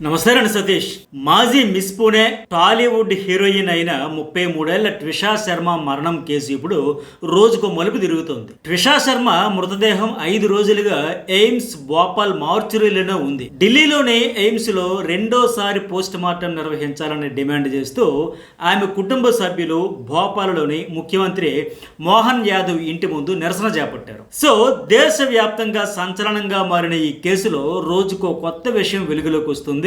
నమస్తే అండి సతీష్. మాజీ మిస్ పూణే టాలీవుడ్ హీరోయిన్ అయిన 33 ఏళ్ల ట్విషా శర్మ మరణం కేసు ఇప్పుడు రోజుకు మలుపు తిరుగుతోంది. ట్విషా శర్మ మృతదేహం 5 రోజులుగా ఎయిమ్స్ భోపాల్ మార్చురీలోనే ఉంది. ఢిల్లీలోని ఎయిమ్స్ లో రెండోసారి పోస్ట్ మార్టం నిర్వహించాలని డిమాండ్ చేస్తూ ఆమె కుటుంబ సభ్యులు భోపాల్లోని ముఖ్యమంత్రి మోహన్ యాదవ్ ఇంటి ముందు నిరసన చేపట్టారు. సో దేశవ్యాప్తంగా సంచలనంగా మారిన ఈ కేసులో రోజుకో కొత్త విషయం వెలుగులోకి వస్తుంది.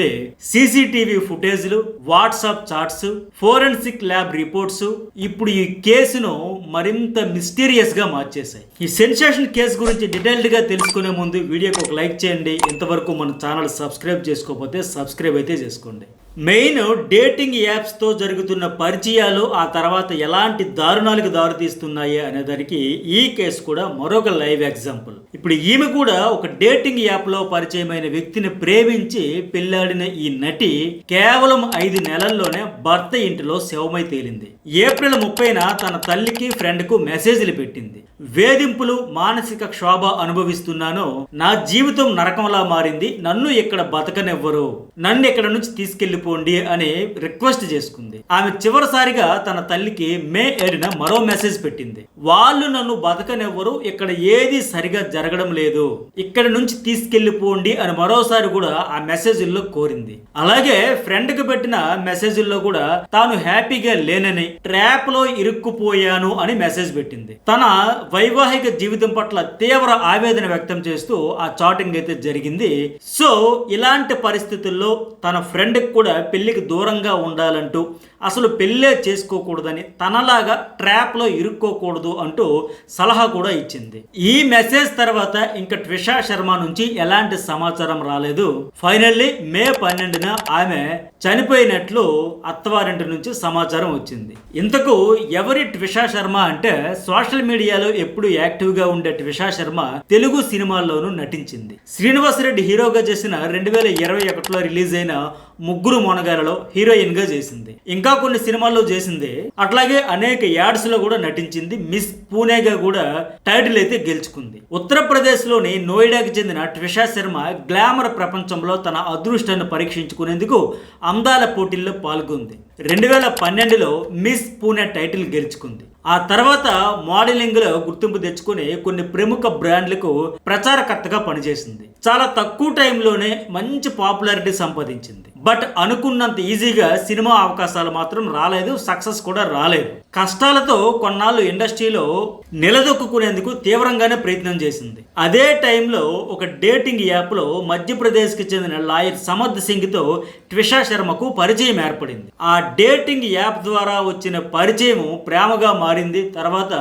సీసీటీవీ ఫుటేజ్లు, WhatsApp chats, forensic lab reports ఇప్పుడు ఈ కేసును మరింత మిస్టీరియస్ గా మార్చేశాయి. ఈ సెన్సేషన్ కేసు గురించి డీటెయిల్డ్ గా తెలుసుకునే ముందు వీడియోకి ఒక లైక్ చేయండి. ఇంతవరకు మన ఛానల్ సబ్స్క్రైబ్ చేసుకోకపోతే సబ్స్క్రైబ్ అయితే చేసుకోండి. మెయిన్ డేటింగ్ యాప్స్ తో జరుగుతున్న పరిచయాలు ఆ తర్వాత ఎలాంటి దారుణాలకు దారితీస్తున్నాయి అనే దానికి ఈ కేసు కూడా మరొక లైవ్ ఎగ్జాంపుల్. ఇప్పుడు ఈమె కూడా ఒక డేటింగ్ యాప్ లో పరిచయమైన వ్యక్తిని ప్రేమించి పెళ్లాడిన ఈ నటి కేవలం 5 నెలల్లోనే భర్త ఇంటిలో శవమై తేలింది. ఏప్రిల్ 30న తన తల్లికి ఫ్రెండ్ కు మెసేజ్లు పెట్టింది. వేధింపులు, మానసిక క్షోభ అనుభవిస్తున్నాను, నా జీవితం నరకంలా మారింది, నన్ను ఇక్కడ బతకనివ్వరు, నన్ను ఇక్కడ నుంచి తీసుకెళ్లిపోండి అని రిక్వెస్ట్ చేసుకుంది. ఆమె చివరిసారిగా తన తల్లికి మే 7న మరో మెసేజ్ పెట్టింది. వాళ్ళు నన్ను బతకనివ్వరు, ఇక్కడ ఏది సరిగా జరగడం లేదు, ఇక్కడ నుంచి తీసుకెళ్లిపోండి అని మరోసారి కూడా ఆ మెసేజ్ల్లో కోరింది. అలాగే ఫ్రెండ్ కి పెట్టిన మెసేజ్ల్లో కూడా తాను హ్యాపీగా లేనని, ట్రాప్ లో ఇరుక్కుపోయాను అని మెసేజ్ పెట్టింది. తన వైవాహిక జీవితం పట్ల తీవ్ర ఆవేదన వ్యక్తం చేస్తూ ఆ చాటింగ్ అయితే జరిగింది. సో ఇలాంటి పరిస్థితుల్లో తన ఫ్రెండ్ కూడా పెళ్లికి దూరంగా ఉండాలంటూ, అసలు పెళ్ళే చేసుకోకూడదని, తనలాగా ట్రాప్ లో ఇరుక్కోకూడదు అంటూ సలహా కూడా ఇచ్చింది. ఈ మెసేజ్ తర్వాత ఇంకా ట్విషా శర్మ నుంచి ఎలాంటి సమాచారం రాలేదు. ఫైనల్లీ మే 12న ఆమె చనిపోయినట్లు అత్తవారింటి నుంచి సమాచారం వచ్చింది. ఇంతకు ఎవరి ట్విషా శర్మ అంటే, సోషల్ మీడియాలో ఎప్పుడు యాక్టివ్ గా ఉండే ట్విషా శర్మ తెలుగు సినిమాల్లోనూ నటించింది. శ్రీనివాస్ రెడ్డి హీరోగా చేసిన 2021లో రిలీజ్ అయిన ముగ్గురు మొనగాలలో హీరోయిన్ గా చేసింది. ఇంకా కొన్ని సినిమాల్లో చేసింది. అట్లాగే అనేక యాడ్స్ లో కూడా నటించింది. మిస్ పూణేగా కూడా టైటిల్ అయితే గెలుచుకుంది. ఉత్తరప్రదేశ్ లోని నోయిడాకి చెందిన ట్విషా శర్మ గ్లామర్ ప్రపంచంలో తన అదృష్టాన్ని పరీక్షించుకునేందుకు అందాల పోటీల్లో పాల్గొంది. 2012లో మిస్ పూణే టైటిల్ గెలుచుకుంది. ఆ తర్వాత మోడలింగ్ లో గుర్తింపు తెచ్చుకుని కొన్ని ప్రముఖ బ్రాండ్లకు ప్రచారకర్తగా పనిచేసింది. చాలా తక్కువ టైంలోనే మంచి పాపులారిటీ సంపాదించింది. బట్ అనుకున్నంత ఈజీగా సినిమా అవకాశాలు మాత్రం రాలేదు, సక్సెస్ కూడా రాలేదు. కష్టాలతో కొన్నాళ్ళు ఇండస్ట్రీలో నిలదొక్కునేందుకు తీవ్రంగానే ప్రయత్నం చేసింది. అదే టైంలో ఒక డేటింగ్ యాప్ లో మధ్యప్రదేశ్ కి చెందిన లాయర్ సమర్థ్ సింగ్ తో ట్విషా శర్మకు పరిచయం ఏర్పడింది. ఆ డేటింగ్ యాప్ ద్వారా వచ్చిన పరిచయం ప్రేమగా మారింది. తర్వాత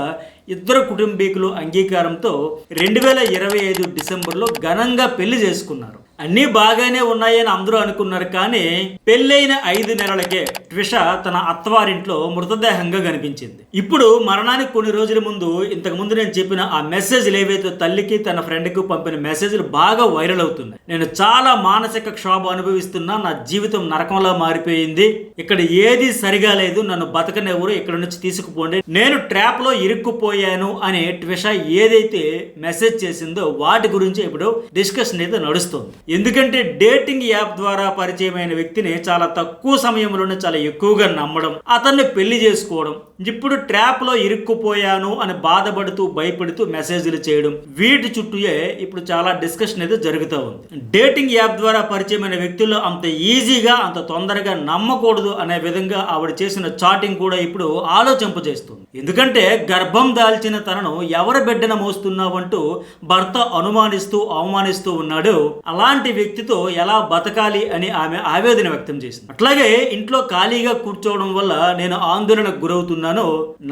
ఇద్దరు కుటుంబీకులు అంగీకారంతో 2025 డిసెంబర్లో ఘనంగా పెళ్లి చేసుకున్నారు. అన్నీ బాగానే ఉన్నాయని అందరూ అనుకున్నారు. కానీ పెళ్ళైన 5 నెలలకే ట్విషా తన అత్తవారింట్లో మృతదేహంగా కనిపించింది. ఇప్పుడు మరణానికి కొన్ని రోజుల ముందు ఇంతకు ముందు నేను చెప్పిన ఆ మెసేజ్లు ఏవైతే తల్లికి తన ఫ్రెండ్ కు పంపిన మెసేజ్లు బాగా వైరల్ అవుతున్నాయి. నేను చాలా మానసిక క్షోభ అనుభవిస్తున్నా, నా జీవితం నరకంలా మారిపోయింది, ఇక్కడ ఏది సరిగా లేదు, నన్ను బతకనెవరు, ఇక్కడ నుంచి తీసుకుపోండి, నేను ట్రాప్ లో ఇరుక్కుపోయాను అని ట్విషా ఏదైతే మెసేజ్ చేసిందో వాటి గురించి ఇప్పుడు డిస్కషన్ అయితే నడుస్తుంది. ఎందుకంటే డేటింగ్ యాప్ ద్వారా పరిచయమైన వ్యక్తిని చాలా తక్కువ సమయంలోనే చాలా ఎక్కువగా నమ్మడం, అతన్ని పెళ్లి చేసుకోవడం, ఇప్పుడు ట్రాప్ లో ఇరుక్కుపోయాను అని బాధపడుతూ భయపడుతూ మెసేజ్లు చేయడం, వీటి చుట్టూయే ఇప్పుడు చాలా డిస్కషన్ అయితే జరుగుతూ ఉంది. డేటింగ్ యాప్ ద్వారా పరిచయమైన వ్యక్తుల్లో అంత ఈజీగా అంత తొందరగా నమ్మకూడదు అనే విధంగా ఆవిడ చేసిన చాటింగ్ కూడా ఇప్పుడు ఆలోచింపజేస్తుంది. ఎందుకంటే గర్భం దాల్చిన తనను ఎవరి బిడ్డన మోస్తున్నావంటూ భర్త అనుమానిస్తూ అవమానిస్తూ ఉన్నాడు. అలాంటి వ్యక్తితో ఎలా బతకాలి అని ఆమె ఆవేదన వ్యక్తం చేసింది. అట్లాగే ఇంట్లో ఖాళీగా కూర్చోవడం వల్ల నేను ఆందోళనకు గురవుతున్నాను,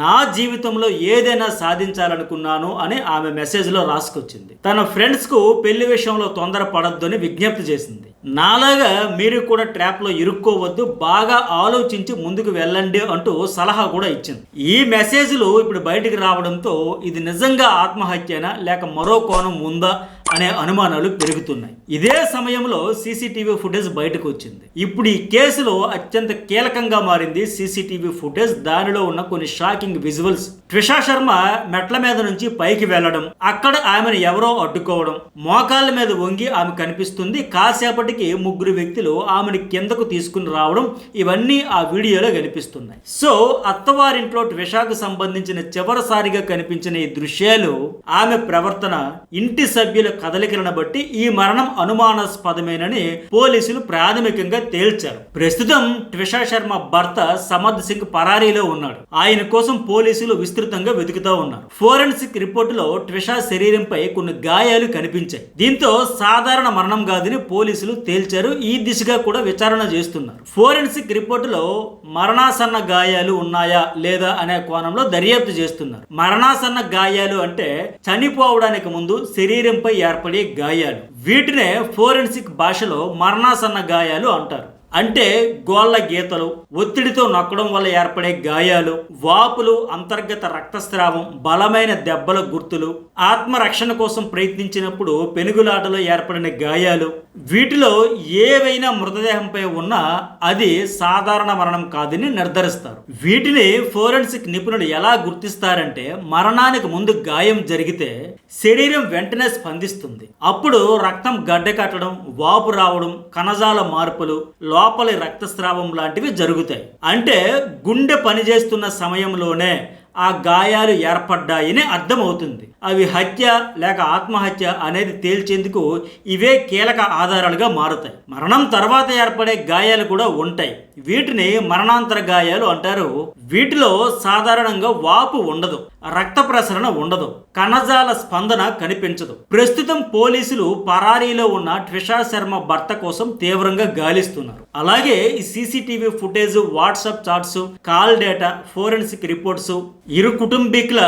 నా జీవితంలో ఏదైనా సాధించాలనుకున్నాను అని ఆమె మెసేజ్ లో రాసుకొచ్చింది. తన ఫ్రెండ్స్ కు పెళ్లి విషయంలో తొందర పడద్దు అని విజ్ఞప్తి చేసింది. నాలాగా మీరు కూడా ట్రాప్ లో ఇరుక్కోవద్దు, బాగా ఆలోచించి ముందుకు వెళ్ళండి అంటూ సలహా కూడా ఇచ్చింది. ఈ మెసేజ్లు ఇప్పుడు బయటికి రావడంతో ఇది నిజంగా ఆత్మహత్యనా లేక మరో కోణం ఉందా అనే అనుమానాలు పెరుగుతున్నాయి. ఇదే సమయంలో సీసీటీవీ ఫుటేజ్ బయటకు వచ్చింది. ఇప్పుడు ఈ కేసులో అత్యంత కీలకంగా మారింది సీసీటీవీ ఫుటేజ్. దానిలో ఉన్న కొన్ని షాకింగ్ విజువల్స్. ట్విషా శర్మ మెట్ల మీద నుంచి పైకి వెళ్లడం, అక్కడ ఆమెను ఎవరో అడ్డుకోవడం, మోకాళ్ళ మీద వంగి ఆమె కనిపిస్తుంది. కాసేపటికి ముగ్గురు వ్యక్తులు ఆమెను కిందకు తీసుకుని రావడం, ఇవన్నీ ఆ వీడియోలో కనిపిస్తున్నాయి. సో అత్తవారింట్లో ట్విషాకు సంబంధించిన చివరిసారిగా కనిపించిన ఈ దృశ్యాలు, ఆమె ప్రవర్తన, ఇంటి సభ్యుల కదలికలను బట్టి ఈ మరణం అనుమానాస్పదమేనని పోలీసులు ప్రాథమికంగా తేల్చారు. ప్రస్తుతం ట్విషా శర్మ భర్త సమర్థ్ సింగ్ పరారీలో ఉన్నాడు. ఆయన కోసం పోలీసులు విస్తృతంగా వెతుకుతూ ఉన్నారు. ఫోరెన్సిక్ రిపోర్టులో ట్విషా శరీరంపై కొన్ని గాయాలు కనిపించాయి. దీంతో సాధారణ మరణం కాదని పోలీసులు తేల్చారు. ఈ దిశగా కూడా విచారణ చేస్తున్నారు. ఫోరెన్సిక్ రిపోర్టులో మరణాసన్న గాయాలు ఉన్నాయా లేదా అనే కోణంలో దర్యాప్తు చేస్తున్నారు. మరణాసన్న గాయాలు అంటే చనిపోవడానికి ముందు శరీరంపై ఏర్పడే గాయాలు. వీటినే ఫోరెన్సిక్ భాషలో మరణాసన్న గాయాలు అంటారు. అంటే గోళ్ల గీతలు, ఒత్తిడితో నొక్కడం వల్ల ఏర్పడే గాయాలు, వాపులు, అంతర్గత రక్తస్రావం, బలమైన దెబ్బల గుర్తులు, ఆత్మరక్షణ కోసం ప్రయత్నించినప్పుడు పెనుగులాటలో ఏర్పడిన గాయాలు, వీటిలో ఏవైనా మృతదేహంపై ఉన్నా అది సాధారణ మరణం కాదని నిర్ధారిస్తారు. వీటిని ఫోరెన్సిక్ నిపుణులు ఎలా గుర్తిస్తారంటే, మరణానికి ముందు గాయం జరిగితే శరీరం వెంటనే స్పందిస్తుంది. అప్పుడు రక్తం గడ్డకట్టడం, వాపు రావడం, కణజాల మార్పులు, లోపలి రక్తస్రావం లాంటివి జరుగుతాయి. అంటే గుండె పనిచేస్తున్న సమయంలోనే ఆ గాయాలు ఏర్పడ్డాయని అర్థమవుతుంది. అవి హత్య లేక ఆత్మహత్య అనేది తేల్చేందుకు ఇవే కీలక ఆధారాలుగా మారుతాయి. మరణం తర్వాత ఏర్పడే గాయాలు కూడా ఉంటాయి. వీటిని మరణాంతర గాయాలు అంటారు. వీటిలో సాధారణంగా వాపు ఉండదు, రక్త ప్రసరణ ఉండదు, కణజాల స్పందన కనిపించదు. ప్రస్తుతం పోలీసులు పరారీలో ఉన్న ట్విషా శర్మ భర్త కోసం తీవ్రంగా గాలిస్తున్నారు. అలాగే ఈ CCTV footage, WhatsApp chats, call data, forensic reports, ఇరు కుటుంబీకుల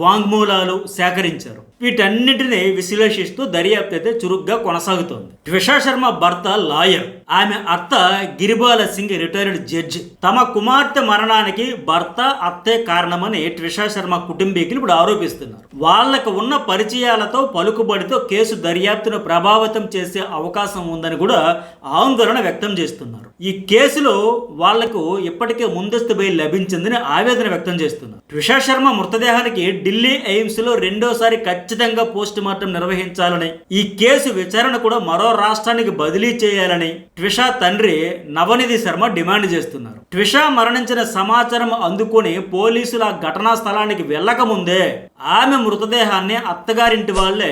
వాంగ్మూలాలు సేకరించారు. వీటన్నిటిని విశ్లేషిస్తూ దర్యాప్తు అయితే చురుగ్గా కొనసాగుతోంది. ట్విషా శర్మ భర్త లాయర్, ఆమె అత్త గిరిబాల సింగ్ రిటైర్డ్ జడ్జి. తమ కుమార్తె మరణానికి భర్త, అత్తే కారణమని ట్విషా శర్మ కుటుంబీకులు ఇప్పుడు ఆరోపిస్తున్నారు. వాళ్లకు ఉన్న పరిచయాలతో, పలుకుబడితో కేసు దర్యాప్తును ప్రభావితం చేసే అవకాశం ఉందని కూడా ఆందోళన వ్యక్తం చేస్తున్నారు. ఈ కేసులో వాళ్లకు ఇప్పటికే ముందస్తు బెయిల్ లభించిందని ఆవేదన వ్యక్తం చేస్తున్నారు. ట్విషా శర్మ మృతదేహానికి ఢిల్లీ ఎయిమ్స్ లో రెండోసారి ఖచ్చితంగా పోస్ట్ మార్టం నిర్వహించాలని, ఈ కేసు విచారణ కూడా మరో రాష్ట్రానికి బదిలీ చేయాలని ట్విషా తండ్రి నవనిధి శర్మ డిమాండ్ చేస్తున్నారు. ట్విషా మరణించిన సమాచారం అందుకుని పోలీసులు ఆ ఘటనా స్థలానికి వెళ్లక ముందే ఆమె మృతదేహాన్ని అత్తగారింటి వాళ్లే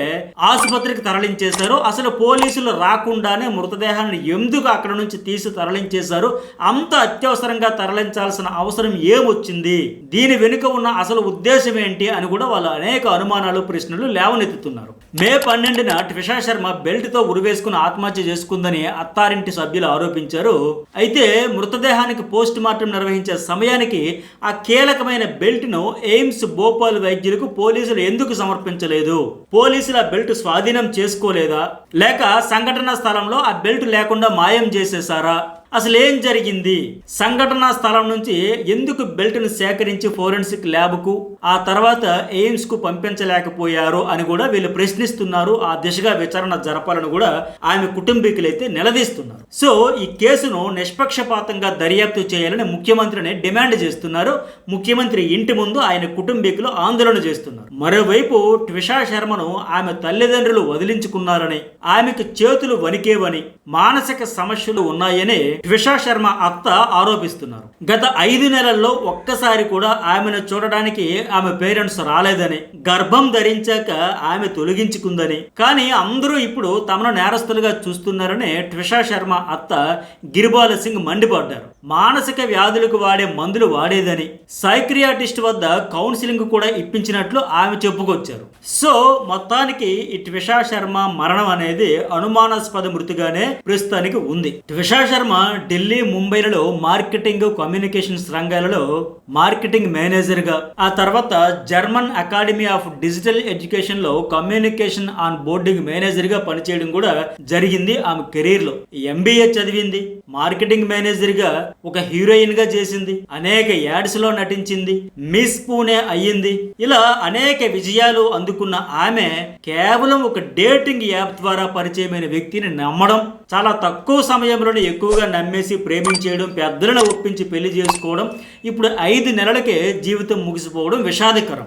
ఆసుపత్రికి తరలించేశారు. అసలు పోలీసులు రాకుండానే మృతదేహాన్ని ఎందుకు అక్కడ నుంచి తీసి తరలించేశారు? అంత అత్యవసరంగా తరలించాల్సిన అవసరం ఏమొచ్చింది? దీని వెనుక ఉన్న అసలు ఉద్దేశం ఏంటి అని కూడా వాళ్ళు అనేక అనుమానాలు, ప్రశ్నలు లేవనెత్తుతున్నారు. మే 12న ట్విషా శర్మ బెల్ట్ తో ఉరివేసుకుని ఆత్మహత్య చేసుకుందని అత్తారింటి సభ్యులు ఆరోపించారు. అయితే మృతదేహానికి పోస్ట్ మార్టం నిర్వహించే సమయానికి ఆ కీలకమైన బెల్ట్ ను ఎయిమ్స్ భోపాల్ వైద్యులకు పోలీసులు ఎందుకు సమర్పించలేదు? పోలీసులు ఆ బెల్ట్ స్వాధీనం చేసుకోలేదా, లేక సంఘటనా స్థలంలో ఆ బెల్ట్ లేకుండా మాయం చేసేసారా? అసలు ఏం జరిగింది? సంఘటనా స్థలం నుంచి ఎందుకు బెల్ట్ను సేకరించి ఫోరెన్సిక్ ల్యాబ్కు, ఆ తర్వాత ఎయిమ్స్ కు పంపించలేకపోయారు అని కూడా వీళ్ళు ప్రశ్నిస్తున్నారు. ఆ దిశగా విచారణ జరపాలని కూడా ఆమె కుటుంబీకులైతే నిలదీస్తున్నారు. సో ఈ కేసును నిష్పక్షపాతంగా దర్యాప్తు చేయాలని ముఖ్యమంత్రిని డిమాండ్ చేస్తున్నారు. ముఖ్యమంత్రి ఇంటి ముందు ఆయన కుటుంబీకులు ఆందోళన చేస్తున్నారు. మరోవైపు ట్విషా శర్మను ఆమె తల్లిదండ్రులు వదిలించుకున్నారని, ఆమెకు చేతులు వణికేవని, మానసిక సమస్యలు ఉన్నాయని ట్విషా శర్మ అత్త ఆరోపిస్తున్నారు. గత 5 నెలల్లో ఒక్కసారి కూడా ఆమెను చూడడానికి ఆమె పేరెంట్స్ రాలేదని, గర్భం ధరించాక ఆమె తొలగించుకుందని, కానీ అందరూ ఇప్పుడు తమను నేరస్తులుగా చూస్తున్నారని ట్విషా శర్మ అత్త గిరిబాల సింగ్ మండిపడ్డారు. మానసిక వ్యాధులకు వాడే మందులు వాడేదని, సైక్రియాటిస్ట్ వద్ద కౌన్సిలింగ్ కూడా ఇప్పించినట్లు ఆమె చెప్పుకొచ్చారు. సో మొత్తానికి ఈ ట్విషా శర్మ మరణం అనేది అనుమానాస్పద మృతిగానే ప్రస్తుతానికి ఉంది. ట్విషా శర్మ ఢిల్లీ, ముంబైలలో మార్కెటింగ్, కమ్యూనికేషన్స్ రంగాలలో మార్కెటింగ్ మేనేజర్గా, ఆ తర్వాత German academy of digital education లో కమ్యూనికేషన్ ఆన్ బోర్డింగ్ మేనేజర్గా పనిచేయడం కూడా జరిగింది ఆమె కెరీర్ లో. ఎంబీఏ చదివింది, మార్కెటింగ్ మేనేజర్ గా ఒక హీరోయిన్ గా చేసింది, అనేక యాడ్స్ లో నటించింది, మిస్ పూణే అయ్యింది. ఇలా అనేక విజయాలు అందుకున్న ఆమె కేవలం ఒక డేటింగ్ యాప్ ద్వారా పరిచయమైన వ్యక్తిని నమ్మడం, చాలా తక్కువ సమయంలోనే ఎక్కువగా నమ్మేసి ప్రేమించేయడం, పెద్దలను ఒప్పించి పెళ్లి చేసుకోవడం, ఇప్పుడు 5 నెలలకే జీవితం ముగిసిపోవడం విషాదకరం.